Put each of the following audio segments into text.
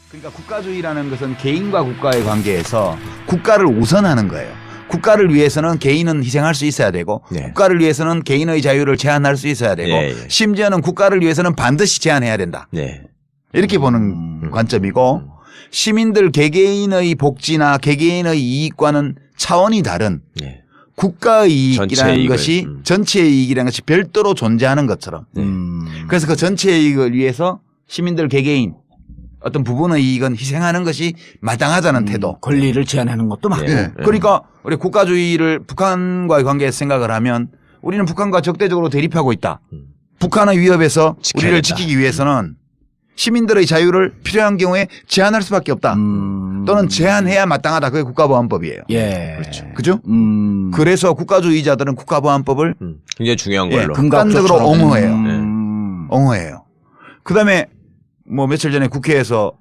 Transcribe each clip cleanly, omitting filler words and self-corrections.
그러니까 국가주의라는 것은 개인과 국가의 관계에서 국가를 우선하는 거예요. 국가를 위해서는 개인은 희생할 수 있어야 되고 네. 국가를 위해서는 개인의 자유를 제한할 수 있어야 되고 예, 예. 심지어는 국가를 위해서는 반드시 제한해야 된다. 네. 이렇게 보는 관점이고 시민들 개개인의 복지나 개개인의 이익과는 차원이 다른 네. 국가의 전체 이익이라는 이익을, 것이 전체의 이익이라는 것이 별도로 존재하는 것처럼 그래서 그 전체의 이익을 위해서 시민들 개개인 어떤 부분의 이익은 희생하는 것이 마땅하다는 태도. 권리를 제한하는 것도 맞고. 예. 그러니까 우리 국가주의를 북한과의 관계에서 생각을 하면 우리는 북한과 적대적으로 대립하고 있다. 북한의 위협에서 지켜야 우리를 된다. 지키기 위해서는 시민들의 자유를 필요한 경우에 제한할 수밖에 없다. 또는 제한해야 마땅하다. 그게 국가보안법이에요. 예. 그렇죠. 그죠? 그래서 국가주의자들은 국가보안법을 굉장히 중요한 예, 걸로. 극단적으로 옹호해요. 음. 옹호해요. 그다음에 뭐 며칠 전에 국회에서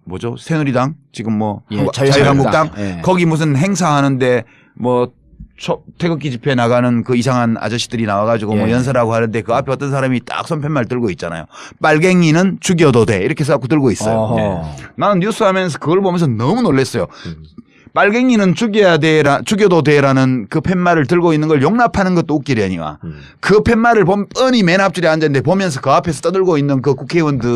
뭐죠? 새누리당 지금 뭐 예, 자유한국당 예. 거기 무슨 행사하는데 뭐 태극기 집회 나가는 그 이상한 아저씨들이 나와가지고 뭐 예. 연설하고 하는데 그 앞에 어떤 사람이 딱 손팻말 들고 있잖아요. 빨갱이는 죽여도 돼 이렇게 해서 들고 있어요. 어허. 나는 뉴스 하면서 그걸 보면서 너무 놀랐어요. 빨갱이는 죽여도 돼라는 그 팻말을 들고 있는 걸 용납하는 것도 웃기려니와 그 팻말을 보면 뻔히 맨 앞줄에 앉았는데 보면서 그 앞에서 떠들고 있는 그 국회의원들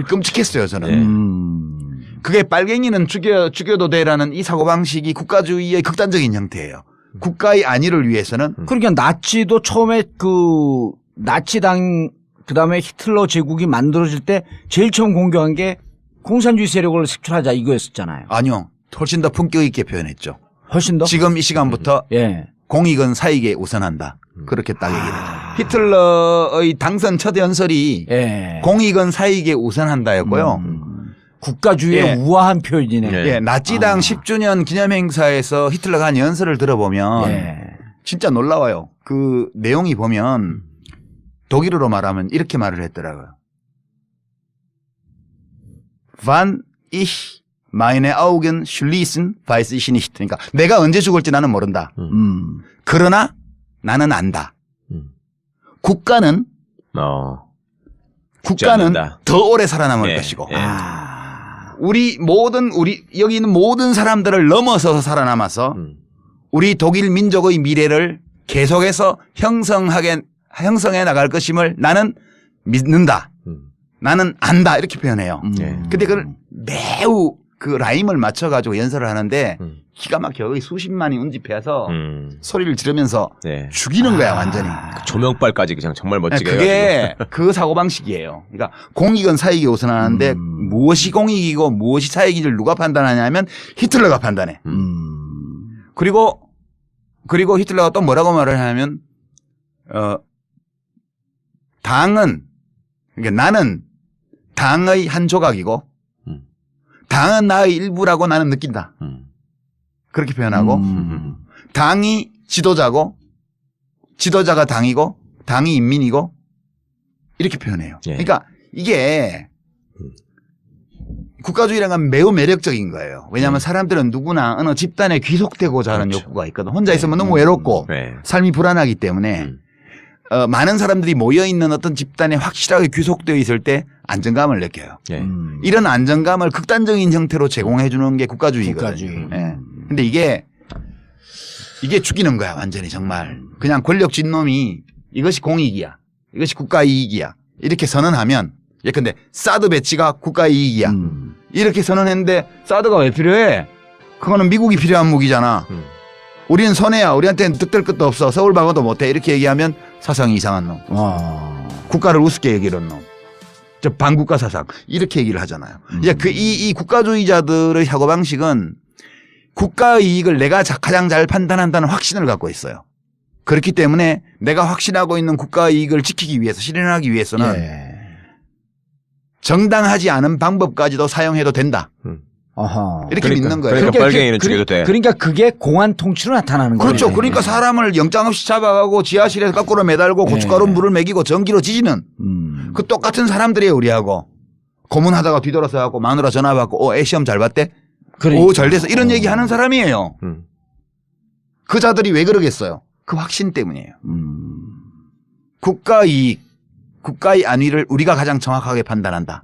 끔찍했어요 저는. 그게 빨갱이는 죽여도 돼라는 이 사고방식이 국가주의의 극단적인 형태예요. 국가의 안위를 위해서는 그러니까 나치도 처음에 그 나치당 그다음에 히틀러 제국이 만들어질 때 제일 처음 공격한 게 공산주의 세력을 색출하자 이거였었잖아요. 아니요. 훨씬 더 품격 있게 표현했죠. 훨씬 더? 지금 이 시간부터 예. 공익은 사익에 우선한다. 그렇게 딱 얘기를 해요. 히틀러의 당선 첫 연설이 예. 공익은 사익에 우선한다였고요. 국가주의의 예. 우아한 표현이네. 예. 예, 나치당 10주년 기념행사에서 히틀러가 한 연설을 들어보면 예. 진짜 놀라워요. 그 내용이 보면 독일어로 말하면 이렇게 말을 했더라고요. Wann ich meine Augen schließen, weiß ich nicht. 그러니까 내가 언제 죽을지 나는 모른다. 그러나 나는 안다. 국가는 않는다. 더 오래 살아남을 예, 것이고 예. 우리 여기 있는 모든 사람들을 넘어서서 살아남아서 우리 독일 민족의 미래를 계속해서 형성해 나갈 것임을 나는 믿는다. 나는 안다. 이렇게 표현해요. 근데 그걸 매우 그 라임을 맞춰가지고 연설을 하는데 기가 막혀. 거의 수십만이 운집해서 소리를 지르면서 네. 죽이는 거야 완전히. 조명빨까지 그냥 정말 멋지게 그게 그 사고방식이에요. 그러니까 공익은 사익이 우선하는데 무엇이 공익이고 무엇이 사익인지를 누가 판단하냐면 히틀러가 판단해. 그리고 히틀러가 또 뭐라고 말을 하냐면 당은 그러니까 나는 당의 한 조각이고 당은 나의 일부라고 나는 느낀다. 그렇게 표현하고 당이 지도자고 지도자가 당이고 당이 인민이고 이렇게 표현해요. 예. 그러니까 이게 국가주의라는 건 매우 매력적인 거예요. 왜냐하면 사람들은 누구나 어느 집단에 귀속되고자 하는 그렇죠. 욕구가 있거든. 혼자 있으면 너무 외롭고 네. 삶이 불안하기 때문에 많은 사람들이 모여있는 어떤 집단에 확실하게 귀속되어 있을 때 안정감을 느껴요. 예. 이런 안정감을 극단적인 형태로 제공해 주는 게 국가주의거든요. 국가주의. 예. 근데 이게 죽이는 거야 완전히 정말. 그냥 권력 쥔 놈이 이것이 공익이야. 이것이 국가 이익이야. 이렇게 선언하면 예컨대 사드 배치가 국가 이익이야. 이렇게 선언했는데 사드가 왜 필요해? 그거는 미국이 필요한 무기잖아. 우리는 손해야. 우리한테는 득될 것도 없어. 서울 방어도 못해. 이렇게 얘기하면 사상이 이상한 놈. 국가를 우습게 여기는 놈. 저 반국가 사상. 이렇게 얘기를 하잖아요. 이제 이 국가주의자들의 사고방식은 국가의 이익을 내가 가장 잘 판단한다는 확신을 갖고 있어요. 그렇기 때문에 내가 확신하고 있는 국가의 이익을 지키기 위해서 실현하기 위해서는 예. 정당하지 않은 방법까지도 사용해도 된다. 어허. 이렇게 믿는 거예요. 그러니까 빨갱이는 죽여도 돼. 그러니까 그게 공안 통치로 나타나는 거예요. 그렇죠. 그러니까 사람을 영장 없이 잡아가고 지하실에서 거꾸로 매달고 고춧가루 물을 먹이고 전기로 지지는 그 똑같은 사람들이에요 우리하고. 고문하다가 뒤돌아서 갖고 마누라 전화 받고 애 시험 잘 봤대? 그러니까. 오 잘 됐어. 이런 얘기 하는 사람이에요. 그 자들이 왜 그러겠어요? 그 확신 때문이에요. 국가 이익, 국가의 안위를 우리가 가장 정확하게 판단한다.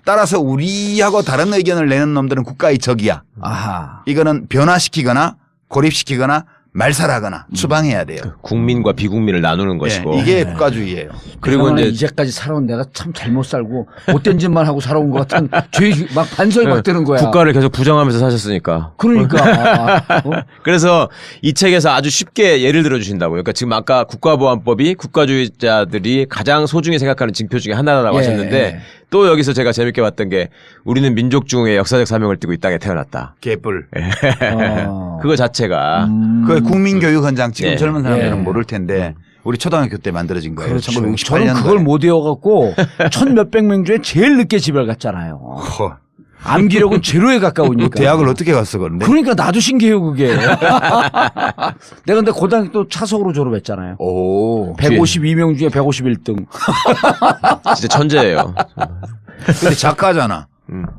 따라서 우리하고 다른 의견을 내는 놈들은 국가의 적이야. 아하. 이거는 변화시키거나 고립시키거나 말살하거나 추방해야 돼요. 국민과 비국민을 나누는 예, 것이고. 이게 국가주의예요. 그리고 그러나 이제 이제까지 살아온 내가 참 잘못 살고 못된 짓만 하고 살아온 것 같은 죄 막 반성이 막 드는 거야. 국가를 계속 부정하면서 사셨으니까. 그러니까. 그래서 이 책에서 아주 쉽게 예를 들어 주신다고요. 그러니까 지금 아까 국가보안법이 국가주의자들이 가장 소중히 생각하는 징표 중에 하나라고 예. 하셨는데 또 여기서 제가 재밌게 봤던 게 우리는 민족 중흥의 역사적 사명을 띠고 이 땅에 태어났다. 개뿔. 그거 자체가 그 국민교육 현장 지금 네. 젊은 사람들은 예. 모를 텐데 우리 초등학교 때 만들어진 거예요. 그렇죠. 1968년도에. 저는 그걸 못 외워갖고 천 몇백 명 중에 제일 늦게 집을 갔잖아요. 암기력은 제로에 가까우니까. 대학을 어떻게 갔어 그런데? 그러니까 나도 신기해요 그게. 내가 근데 고등학교 또 차석으로 졸업했잖아요. 오. 152명 중에 151등. 진짜 천재예요. 근데 작가잖아.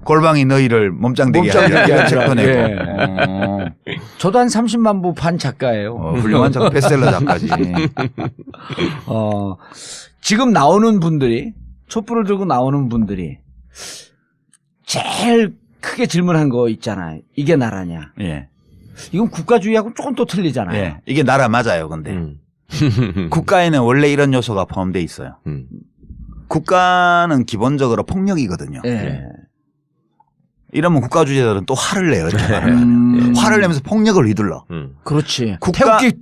골방이 너희를 몸짱되게 몸짱되게 하려 책 하리라. 꺼내고. 예. 저도 한 30만 부 판 작가예요. 훌륭한 작가, 베스트셀러 작가지. 지금 나오는 분들이 촛불을 들고 나오는 분들이 제일 크게 질문한 거 있잖아요. 이게 나라냐? 예. 이건 국가주의하고 조금 또 틀리잖아요. 예. 이게 나라 맞아요, 근데. 음. 국가에는 원래 이런 요소가 포함되어 있어요. 음. 국가는 기본적으로 폭력이거든요. 예. 이러면 국가주의자들은 또 화를 내요. 이렇게 말을 하면. 화를 내면서 폭력을 휘둘러. 그렇지. 국가- 태극기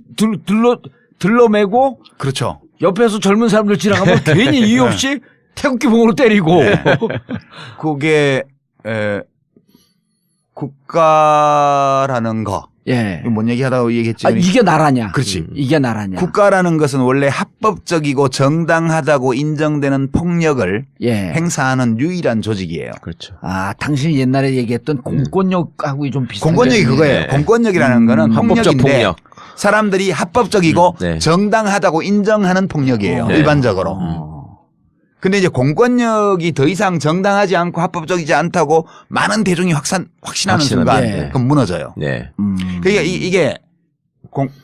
들러매고 그렇죠. 옆에서 젊은 사람들 지나가면 괜히 이유 없이 태극기 봉으로 때리고. 그게 국가라는 거. 예. 뭔 얘기하다가 얘기했지만 이게 나라냐? 그렇지. 이게 나라냐? 국가라는 것은 원래 합법적이고 정당하다고 인정되는 폭력을 예. 행사하는 유일한 조직이에요. 그렇죠. 아, 당신이 옛날에 얘기했던 공권력하고 좀 비슷한. 공권력이 게 그거예요. 네. 공권력이라는 거는 합법적 폭력인데 폭력. 사람들이 합법적이고 네. 정당하다고 인정하는 폭력이에요. 네. 일반적으로. 어. 근데 이제 공권력이 더 이상 정당하지 않고 합법적이지 않다고 많은 대중이 확신하는 확신하면, 순간 네. 그럼 무너져요. 네. 그러니까 이게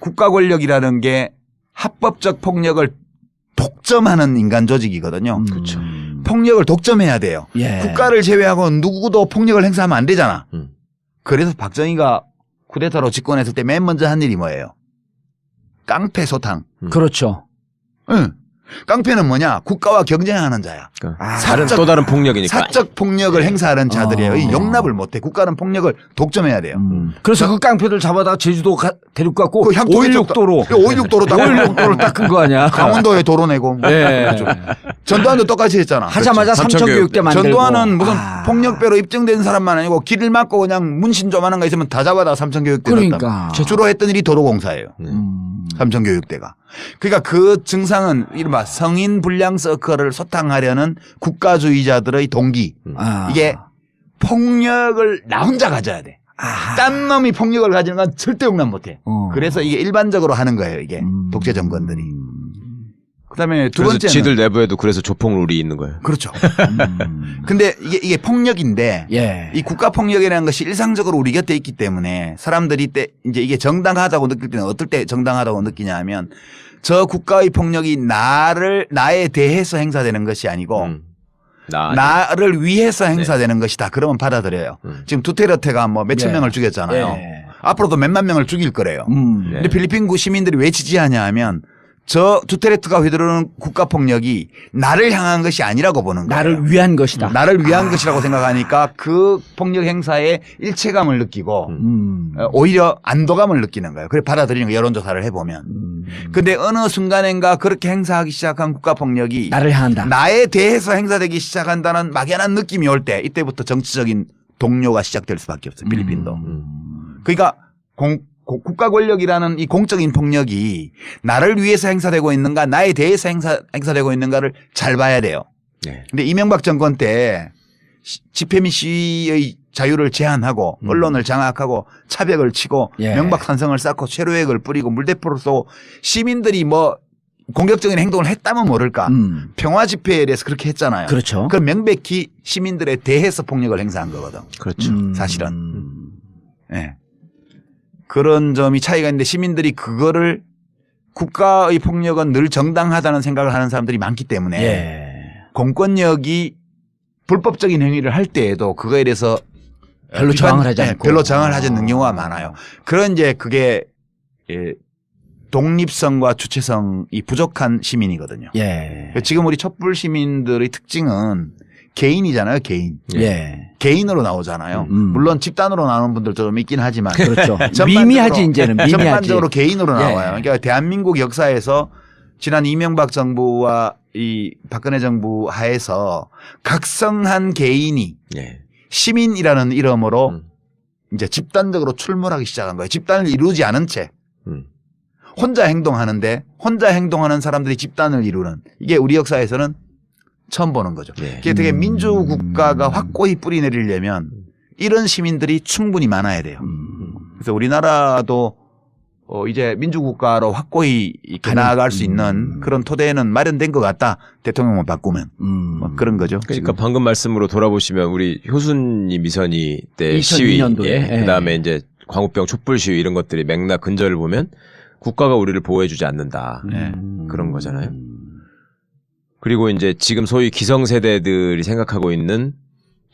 국가 권력이라는 게 합법적 폭력을 독점하는 인간 조직이거든요. 그렇죠. 폭력을 독점해야 돼요. 예. 국가를 제외하고 누구도 폭력을 행사하면 안 되잖아. 음. 그래서 박정희가 쿠데타로 집권했을 때 맨 먼저 한 일이 뭐예요? 깡패 소탕. 그렇죠. 응. 깡패는 뭐냐? 국가와 경쟁하는 자야. 아, 또 다른 폭력이니까. 사적 폭력을 행사하는 자들이에요. 이 어. 용납을 못해. 국가는 폭력을 독점해야 돼요. 그래서 그 깡패들 잡아다가 제주도 데리고 갔고 그 향토에 516도로 516도로 516도로 닦은 거 아니야? 강원도에 도로 내고. 예. 전두환도 똑같이 했잖아. 하자마자 삼천교육대. 삼천교육대 만들고. 전두환은 무슨 아. 폭력배로 입증된 사람만 아니고 길을 막고 그냥 문신 조만한 거 있으면 다 잡아다 삼천교육대 그러니까. 주로 했던 일이 도로공사예요. 삼천교육대가. 그러니까 그 증상은 이른바 성인 불량 서클을 소탕하려는 국가주의자들의 동기. 아. 이게 폭력을 나 혼자 가져야 돼. 아하. 딴 놈이 폭력을 가지는 건 절대 용납 못해. 어. 그래서 이게 일반적으로 하는 거예요. 이게 독재 정권들이. 그다음에 두 그래서 번째는 지들 내부에도 그래서 조폭룰이 있는 거예요. 그렇죠. 근데 이게 폭력인데 예. 이 국가 폭력이라는 것이 일상적으로 우리 곁에 있기 때문에 사람들이 때 이제 이게 정당하다고 느낄 때는 어떨 때 정당하다고 느끼냐 하면 저 국가의 폭력이 나에 대해서 행사되는 것이 아니고 나를 위해서 행사되는 것이다. 그러면 받아들여요. 지금 두테르테가 뭐 몇천 예. 명을 죽였잖아요. 예. 앞으로도 몇만 명을 죽일 거래요. 네. 근데 필리핀 시민들이 왜 지지하냐 하면 저 두테르테가 휘두르는 국가 폭력이 나를 향한 것이 아니라고 보는 거예요. 나를 위한 것이다. 나를 위한 것이라고 생각하니까 그 폭력 행사에 일체감을 느끼고 오히려 안도감을 느끼는 거예요. 그래 받아들이는 거예요. 여론조사를 해보면. 근데 어느 순간인가 그렇게 행사하기 시작한 국가 폭력이 나를 향한다. 나에 대해서 행사되기 시작한다는 막연한 느낌이 올 때 이때부터 정치적인 동요가 시작될 수밖에 없어요. 필리핀도. 그러니까 국가 권력이라는 이 공적인 폭력이 나를 위해서 행사되고 있는가 나에 대해서 행사되고 있는가를 잘 봐야 돼요. 네. 근데 이명박 정권 때 집회 및 시위의 자유를 제한하고 언론을 장악하고 차벽을 치고 예. 명박 산성을 쌓고 체류액을 뿌리고 물대포를 쏘고 시민들이 뭐 공격적인 행동을 했다면 모를까. 평화 집회에 대해서 그렇게 했잖아요. 그렇죠. 그럼 명백히 시민들에 대해서 폭력을 행사한 거거든. 그렇죠. 사실은. 예. 그런 점이 차이가 있는데 시민들이 그거를 국가의 폭력은 늘 정당하다는 생각을 하는 사람들이 많기 때문에 예. 공권력이 불법적인 행위를 할 때에도 그거에 대해서 별로 저항을 하지 않고. 별로 저항을 하지 않는 경우가 많아요. 그런 이제 그게 독립성과 주체성이 부족한 시민이거든요. 예. 지금 우리 촛불 시민들의 특징은 개인이잖아요, 개인. 예. 개인으로 나오잖아요. 물론 집단으로 나오는 분들도 좀 있긴 하지만. 그렇죠. 전반적으로- 미미하지 이제는 미미하지. 전반적으로 개인으로 예. 나와요. 그러니까 대한민국 역사에서 지난 이명박 정부와 이 박근혜 정부 하에서 각성한 개인이 예. 시민이라는 이름으로 이제 집단적으로 출몰하기 시작한 거예요. 집단을 이루지 않은 채 음. 혼자 행동하는데 혼자 행동하는 사람들이 집단을 이루는 이게 우리 역사에서는 처음 보는 거죠. 예. 이게 되게 민주국가가 확고히 뿌리 내리려면 이런 시민들이 충분히 많아야 돼요. 그래서 우리나라도 이제 민주국가로 확고히 이렇게 나아갈 수 있는 그런 토대는 마련된 것 같다. 대통령만 바꾸면 뭐 그런 거죠. 그러니까 방금 말씀으로 돌아보시면 우리 효순이 미선이 때 2002 시위, 년도에. 예. 그다음에 이제 광우병 촛불 시위 이런 것들이 맥락 근절을 보면 국가가 우리를 보호해주지 않는다 네. 그런 거잖아요. 그리고 이제 지금 소위 기성세대들이 생각하고 있는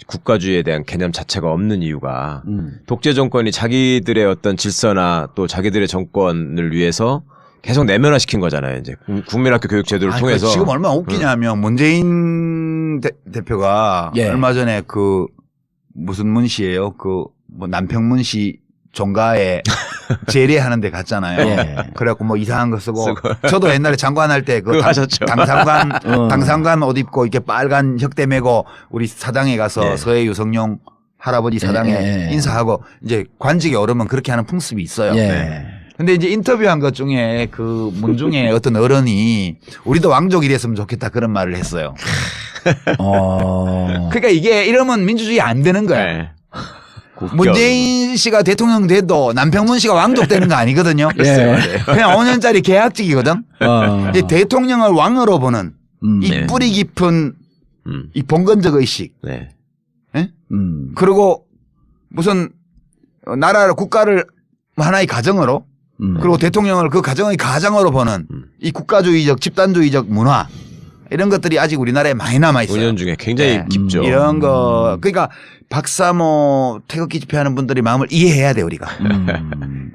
국가주의에 대한 개념 자체가 없는 이유가 독재 정권이 자기들의 어떤 질서나 또 자기들의 정권을 위해서 계속 내면화시킨 거잖아요. 이제 국민학교 교육 제도를 통해서 지금 얼마나 웃기냐면 문재인 대표가 예. 얼마 전에 그 무슨 문시예요? 그 뭐 남평문시 종가에 제례하는 데 갔잖아요. 예. 그래갖고 뭐 이상한 거 쓰고 저도 옛날에 장관할 때 그 그거 하셨죠. 당상관 옷 입고 이렇게 빨간 혁대 메고 우리 사당에 가서 예. 서해 유성룡 할아버지 사당에 예. 인사하고 이제 관직에 오르면 그렇게 하는 풍습이 있어요. 예. 근데 이제 인터뷰한 것 중에 그 문 중에 어떤 어른이 우리도 왕족이 됐으면 좋겠다 그런 말을 했어요. 그러니까 이게 이러면 민주주의 안 되는 거야. 네. 문재인 씨가 대통령 돼도 남평문 씨가 왕족 되는 거 아니거든요. 예. 그냥 5년짜리 계약직이거든. 이 대통령을 왕으로 보는 이 네. 뿌리 깊은 이 봉건적 의식. 네. 예? 그리고 무슨 나라를 국가를 하나의 가정으로 그리고 대통령을 그 가정의 가장으로 보는 이 국가주의적 집단주의적 문화 이런 것들이 아직 우리나라에 많이 남아 있어요. 은연 중에 굉장히 네. 깊죠. 이런 거 그러니까 박사모 태극기 집회하는 분들이 마음을 이해해야 돼 우리가.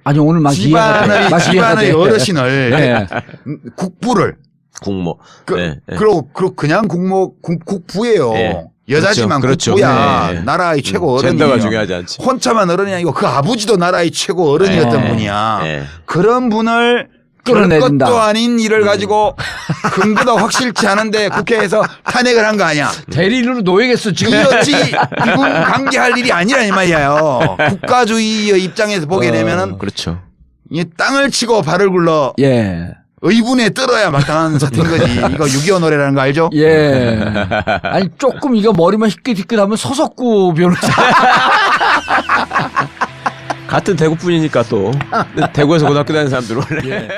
아니 오늘 막 집안의 어르신을 네. 국부를 국모. 네. 네. 그리고 그냥 국부예요. 네. 여자지만 그렇죠. 국부야. 네. 나라의 최고 어른이에요. 젠더가 중요하지 않지. 혼자만 어른이 아니고 그 아버지도 나라의 최고 어른이었던 네. 분이야. 네. 그런 분을 끌어내야 별 것도 된다. 아닌 일을 가지고 근거도 확실치 않은데 국회에서 탄핵을 한 거 아니야. 대리인으로 놓이겠어 지금. 이렇지 이분 관계할 일이 아니라 이 말이에요. 국가주의의 입장에서 보게 되면은 그렇죠. 이 땅을 치고 발을 굴러 예. 의분에 떨어야 마땅한 사태인 거지. 이거 6.25 노래라는 거 알죠? 예. 아니 조금 이거 머리만 희끗희끗하면 서석구 변호사. 같은 대구 분이니까 또 대구에서 고등학교 다니는 사람들 원래.